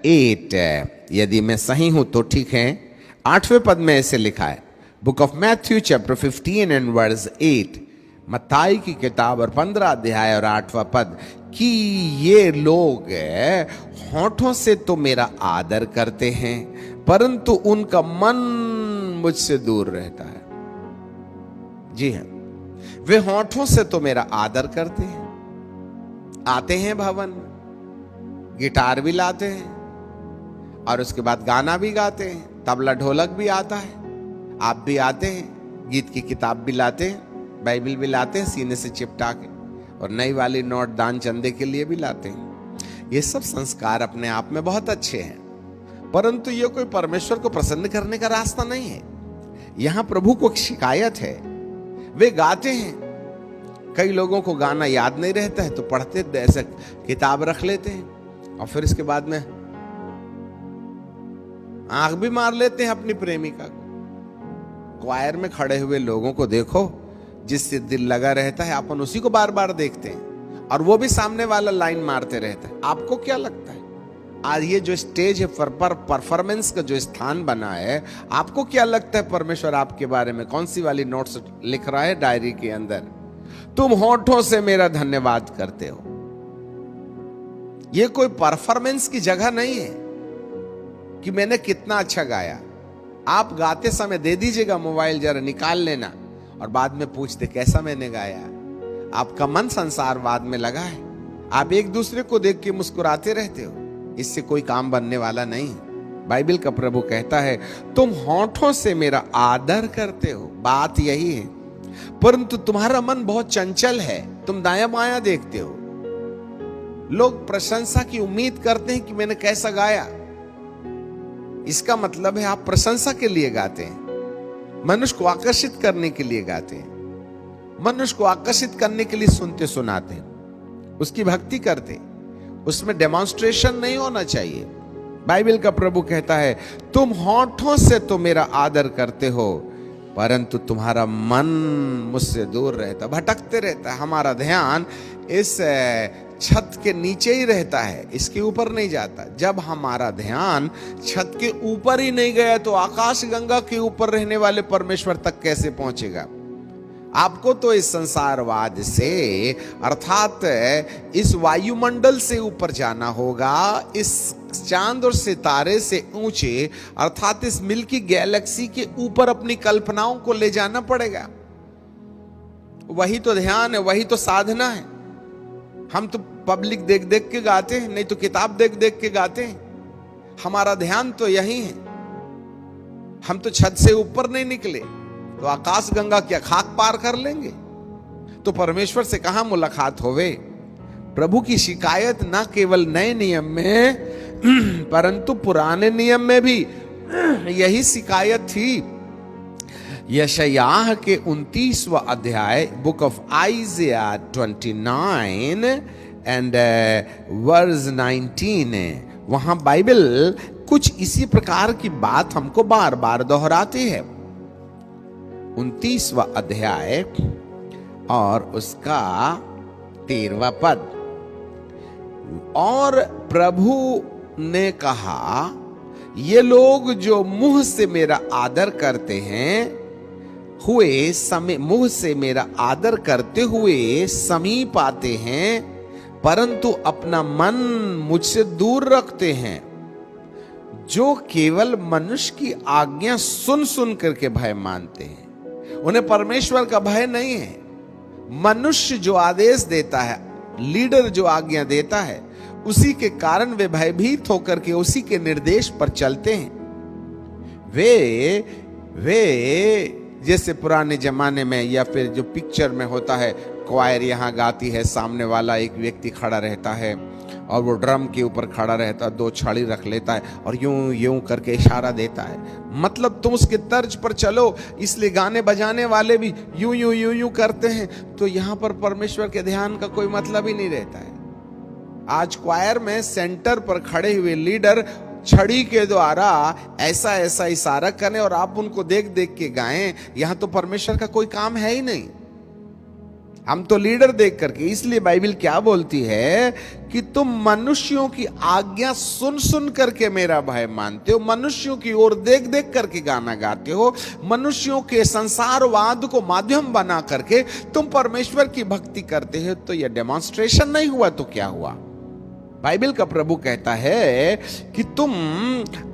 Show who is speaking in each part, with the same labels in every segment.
Speaker 1: 8, यदि मैं सही हूं तो ठीक है, 8वें पद में ऐसे लिखा है, book of Matthew chapter 15 and verse 8, मत्ताई की किताब और 15 अध्याय और 8वां पद, कि ये लोग होठों से तो मेरा आदर करते हैं परंतु उनका मन मुझसे दूर रहता है। जी हां, वे होठों से तो मेरा आदर करते हैं, आते हैं भवन में, गिटार भी लाते हैं और उसके बाद गाना भी गाते हैं, तबला ढोलक भी आता है, आप भी आते हैं, गीत की किताब भी लाते हैं, बाइबल भी लाते हैं सीने से चिपटा के, और नई वाली नोट दान चंदे के लिए भी लाते हैं। ये सब संस्कार अपने आप में बहुत अच्छे हैं, परंतु ये कोई परमेश्वर को प्रसन्न करने का रास्ता नहीं है। यहां प्रभु को शिकायत है, वे गाते हैं, कई लोगों को गाना याद नहीं रहता है तो पढ़ते ऐसे किताब रख लेते हैं और फिर इसके बाद में आंख भी मार लेते हैं अपनी प्रेमिका को। क्वायर में खड़े हुए लोगों को देखो, जिससे दिल लगा रहता है अपन उसी को बार बार देखते हैं और वो भी सामने वाला लाइन मारते रहता है। आपको क्या लगता है आज ये जो स्टेज है परफॉर्मेंस का जो स्थान बना है, आपको क्या लगता है परमेश्वर आपके बारे में कौन सी वाली नोट्स लिख रहा है डायरी के अंदर? तुम होठों से मेरा धन्यवाद करते हो। ये कोई परफॉर्मेंस की जगह नहीं है कि मैंने कितना अच्छा गाया। आप गाते समय दे दीजिएगा मोबाइल, जरा निकाल लेना और बाद में पूछते कैसा मैंने गाया। आपका मन संसारवाद में लगा है, आप एक दूसरे को देख के मुस्कुराते रहते हो, इससे कोई काम बनने वाला नहीं। बाइबल का प्रभु कहता है तुम होठों से मेरा आदर करते हो, बात यही है, परंतु तुम्हारा मन बहुत चंचल है, तुम दाया बाया देखते हो। लोग प्रशंसा की उम्मीद करते हैं कि मैंने कैसा गाया, इसका मतलब है आप प्रशंसा के लिए गाते हैं, मनुष्य को आकर्षित करने के लिए गाते हैं, मनुष्य को आकर्षित करने के लिए सुनते सुनाते हैं, उसकी भक्ति करते, उसमें डेमोन्स्ट्रेशन नहीं होना चाहिए। बाइबल का प्रभु कहता है तुम होठों से तो मेरा आदर करते हो परंतु तुम्हारा मन मुझसे दूर रहता, भटकते रहता है। हमारा ध्यान इस छत के नीचे ही रहता है, इसके ऊपर नहीं जाता। जब हमारा ध्यान छत के ऊपर ही नहीं गया तो आकाश गंगा के ऊपर रहने वाले परमेश्वर तक कैसे पहुंचेगा? आपको तो इस संसारवाद से अर्थात इस वायुमंडल से ऊपर जाना होगा, इस चांद और सितारे से ऊंचे अर्थात इस मिल्की गैलेक्सी के ऊपर अपनी कल्पनाओं को ले जाना पड़ेगा। वही तो ध्यान है, वही तो साधना है। हम तो पब्लिक देख देख के गाते हैं, नहीं तो किताब देख देख के गाते हैं। हमारा ध्यान तो यही है। हम तो छत से ऊपर नहीं निकले तो आकाश गंगा क्या खाक पार कर लेंगे? तो परमेश्वर से कहां मुलाकात होवे? प्रभु की शिकायत ना केवल नए नियम में परंतु पुराने नियम में भी यही शिकायत थी। यशायाह के 29वां अध्याय बुक ऑफ आइज़िया 29 एंड वर्स 19, वहां बाइबल कुछ इसी प्रकार की बात हमको बार बार दोहराती है। 29वां अध्याय और उसका 13वां पद, और प्रभु ने कहा ये लोग जो मुंह से मेरा आदर करते हैं मुंह से मेरा आदर करते हुए समीप आते हैं परंतु अपना मन मुझसे दूर रखते हैं, जो केवल मनुष्य की आज्ञा सुन सुन करके भय मानते हैं। उन्हें परमेश्वर का भय नहीं है। मनुष्य जो आदेश देता है, लीडर जो आज्ञा देता है, उसी के कारण वे भयभीत होकर के उसी के निर्देश पर चलते हैं। वे जैसे पुराने जमाने में या फिर जो पिक्चर में होता है, क्वायर यहाँ गाती है, सामने वाला एक व्यक्ति खड़ा रहता है और वो ड्रम के ऊपर खड़ा रहता है, 2 छड़ी रख लेता है और यूं यूं करके इशारा देता है। मतलब तुम उसके तर्ज पर चलो, इसलिए गाने बजाने वाले भी यूं यूं यूं यूं करते हैं। तो यहाँ पर परमेश्वर के ध्यान का कोई मतलब ही नहीं रहता है। आज क्वायर में सेंटर पर खड़े हुए लीडर छड़ी के द्वारा ऐसा ऐसा इशारा करें और आप उनको देख देख के गाएं, यहां तो परमेश्वर का कोई काम है ही नहीं। हम तो लीडर देख करके, इसलिए बाइबल क्या बोलती है कि तुम मनुष्यों की आज्ञा सुन सुन करके मेरा भय मानते हो, मनुष्यों की ओर देख देख करके गाना गाते हो, मनुष्यों के संसारवाद को माध्यम बना करके तुम परमेश्वर की भक्ति करते हो। तो यह डेमोन्स्ट्रेशन नहीं हुआ तो क्या हुआ? बाइबल का प्रभु कहता है कि तुम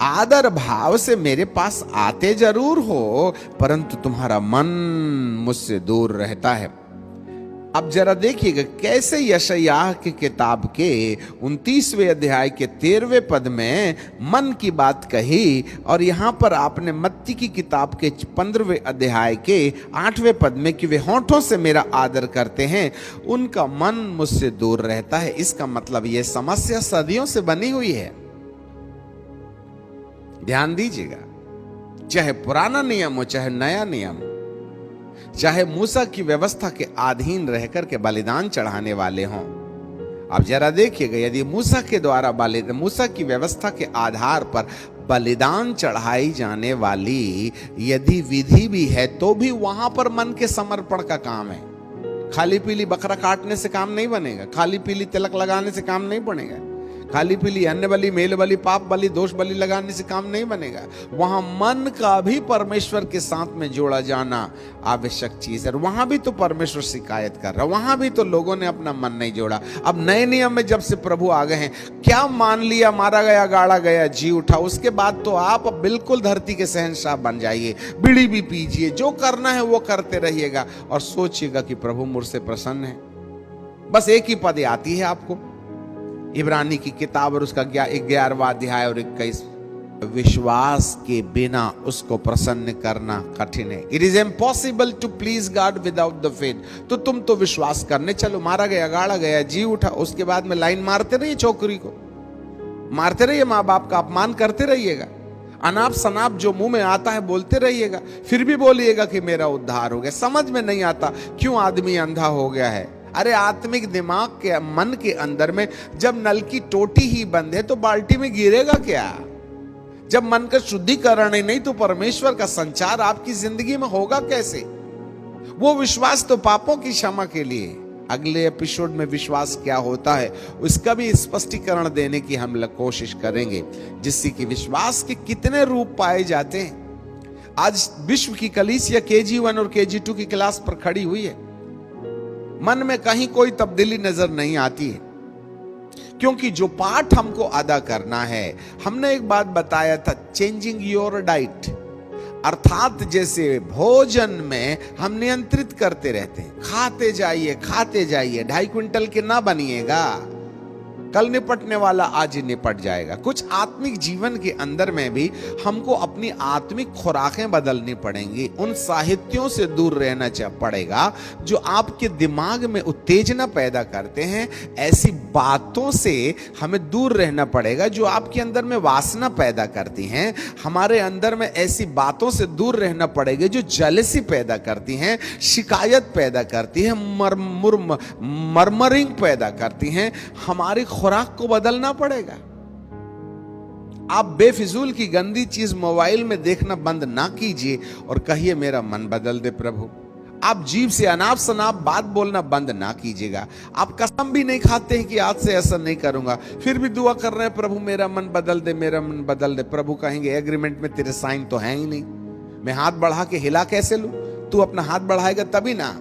Speaker 1: आदर भाव से मेरे पास आते जरूर हो, परंतु तुम्हारा मन मुझसे दूर रहता है। अब जरा देखिएगा कैसे यशायाह की किताब के 29वें अध्याय के 13वें पद में मन की बात कही, और यहां पर आपने मत्ती की किताब के 15वें अध्याय के 8वें पद में कि वे होंठों से मेरा आदर करते हैं, उनका मन मुझसे दूर रहता है। इसका मतलब यह समस्या सदियों से बनी हुई है। ध्यान दीजिएगा, चाहे पुराना नियम हो चाहे नया नियम, चाहे मूसा की व्यवस्था के अधीन रहकर के बलिदान चढ़ाने वाले हों। अब जरा देखिएगा, यदि मूसा के द्वारा मूसा की व्यवस्था के आधार पर बलिदान चढ़ाई जाने वाली यदि विधि भी है, तो भी वहां पर मन के समर्पण का काम है। खाली पीली बकरा काटने से काम नहीं बनेगा, खाली पीली तिलक लगाने से काम नहीं बनेगा, खाली पीली अन्न बलि, मेल बलि, पाप बलि, दोष बलि लगाने से काम नहीं बनेगा। वहां मन का भी परमेश्वर के साथ में जोड़ा जाना आवश्यक चीज है। वहां भी तो परमेश्वर शिकायत कर रहा, वहां भी तो लोगों ने अपना मन नहीं जोड़ा। अब नए नियम में जब से प्रभु आ गए हैं, क्या मान लिया, मारा गया, गाड़ा गया, जी उठा, उसके बाद तो आप बिल्कुल धरती के शहंशाह बन जाइए, बीड़ी भी पीजिए, जो करना है वो करते रहिएगा और सोचिएगा कि प्रभु मुझसे प्रसन्न है। बस एक ही पद आती है आपको, इब्रानी की किताब और उसका 11वां अध्याय और 21, विश्वास के बिना उसको प्रसन्न करना कठिन है। It is impossible to please God without the faith. तो तुम तो विश्वास करने चलो, मारा गया, गाड़ा गया, जी उठा, उसके बाद में लाइन मारते रहिए, छोकरी को मारते रहिए, माँ बाप का अपमान करते रहिएगा, अनाप शनाप जो मुंह में आता है बोलते रहिएगा, फिर भी बोलिएगा कि मेरा उद्धार हो गया। समझ में नहीं आता क्यों आदमी अंधा हो गया है। अरे आत्मिक दिमाग के मन के अंदर में जब नल की टोटी ही बंद है तो बाल्टी में गिरेगा क्या? जब मन का शुद्धिकरण ही नहीं तो परमेश्वर का संचार आपकी जिंदगी में होगा कैसे? वो विश्वास तो पापों की क्षमा के लिए। अगले एपिसोड में विश्वास क्या होता है उसका भी स्पष्टीकरण देने की हम लोग कोशिश करेंगे, जिससे कि विश्वास के कितने रूप पाए जाते हैं। आज विश्व की कलीसिया KG1 और KG2 की क्लास पर खड़ी हुई है, मन में कहीं कोई तब्दीली नजर नहीं आती है, क्योंकि जो पाठ हमको अदा करना है, हमने एक बात बताया था, चेंजिंग योर डाइट, अर्थात जैसे भोजन में हम नियंत्रित करते रहते हैं, खाते जाइए 2.5 क्विंटल के ना बनिएगा, कल निपटने वाला आज ही निपट जाएगा। कुछ आत्मिक जीवन के अंदर में भी हमको अपनी आत्मिक खुराकें बदलनी पड़ेंगी, उन साहित्यों से दूर रहना पड़ेगा जो आपके दिमाग में उत्तेजना पैदा करते हैं, ऐसी बातों से हमें दूर रहना पड़ेगा जो आपके अंदर में वासना पैदा करती हैं। हमारे अंदर में ऐसी बातों से दूर रहना पड़ेगा जो जेलसी पैदा करती हैं, शिकायत पैदा करती है, मर्मरिंग पैदा करती हैं। हमारी खुराक को बदलना पड़ेगा। आप बेफिजूल की गंदी चीज मोबाइल में देखना बंद ना कीजिए और कहिए मेरा मन बदल दे प्रभु। आप जीभ से अनाप शनाप बात बोलना बंद ना कीजिएगा। आप कसम भी नहीं खाते हैं कि आज से ऐसा नहीं करूंगा, फिर भी दुआ कर रहे हैं प्रभु मेरा मन बदल दे, मेरा मन बदल दे। प्रभु कहेंगे एग्रीमेंट में तेरे साइन तो है ही नहीं, मैं हाथ बढ़ा के हिला कैसे लूं? तू अपना हाथ बढ़ाएगा तभी ना।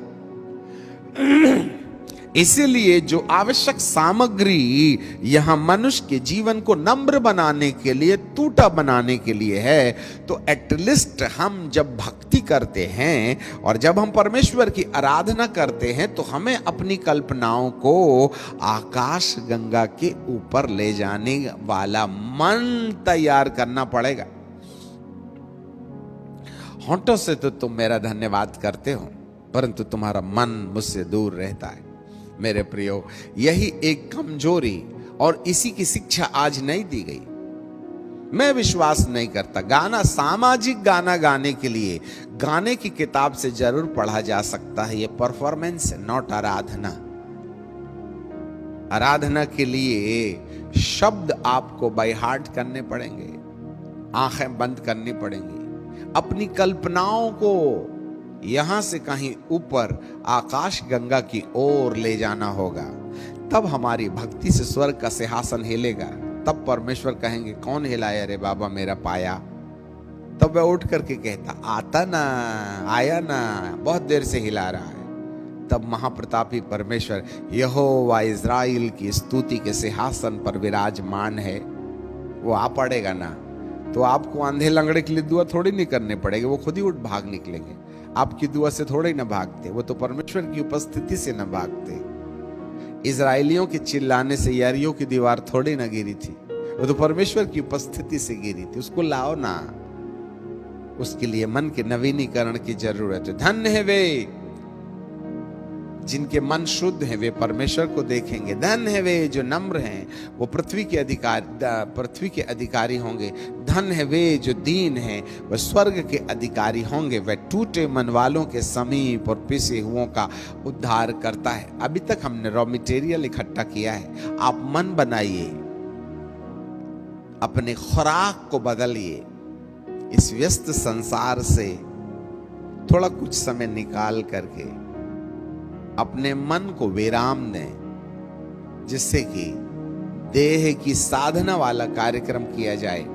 Speaker 1: इसीलिए जो आवश्यक सामग्री यहां मनुष्य के जीवन को नम्र बनाने के लिए, टूटा बनाने के लिए है, तो एटलीस्ट हम जब भक्ति करते हैं और जब हम परमेश्वर की आराधना करते हैं तो हमें अपनी कल्पनाओं को आकाश गंगा के ऊपर ले जाने वाला मन तैयार करना पड़ेगा। होंठों से तो तुम मेरा धन्यवाद करते हो, परंतु तुम्हारा मन मुझसे दूर रहता है। मेरे प्रियो, यही एक कमजोरी और इसी की शिक्षा आज नहीं दी गई। मैं विश्वास नहीं करता गाना, सामाजिक गाना गाने के लिए गाने की किताब से जरूर पढ़ा जा सकता है, ये परफॉर्मेंस है, नॉट आराधना। आराधना के लिए शब्द आपको बाय हार्ट करने पड़ेंगे, आंखें बंद करनी पड़ेंगी, अपनी कल्पनाओं को यहां से कहीं ऊपर आकाश गंगा की ओर ले जाना होगा। तब हमारी भक्ति से स्वर्ग का सिंहासन हिलेगा। तब परमेश्वर कहेंगे, कौन हिलाया रे बाबा मेरा पाया? तब वह उठ करके कहता, आता ना, आया ना, बहुत देर से हिला रहा है। तब महाप्रतापी परमेश्वर यहोवा इज़राइल की स्तुति के सिंहासन पर विराजमान है, वो आ पड़ेगा ना, तो आपको अंधे लंगड़े के लिए दुआ थोड़ी नहीं करने पड़ेगी, वो खुद ही उठ भाग निकलेंगे। आपकी दुआ से थोड़े ना भागते, वो तो परमेश्वर की उपस्थिति से न भागते। इजरायलियों के चिल्लाने से यरीहो की दीवार थोड़ी ना गिरी थी, वो तो परमेश्वर की उपस्थिति से गिरी थी। उसको लाओ ना, उसके लिए मन के नवीनीकरण की जरूरत है। धन्य है वे जिनके मन शुद्ध हैं, वे परमेश्वर को देखेंगे। धन्य है वे जो नम्र हैं, वो पृथ्वी के अधिकारी होंगे। धन्य है वे जो दीन हैं, वह स्वर्ग के अधिकारी होंगे। वह टूटे मन वालों के समीप और पिसे हुओं का उद्धार करता है। अभी तक हमने रॉ मटेरियल इकट्ठा किया है, आप मन बनाइए, अपने खुराक को बदलिए। इस व्यस्त संसार से थोड़ा कुछ समय निकाल करके अपने मन को विराम दें, जिससे कि देह की साधना वाला कार्यक्रम किया जाए।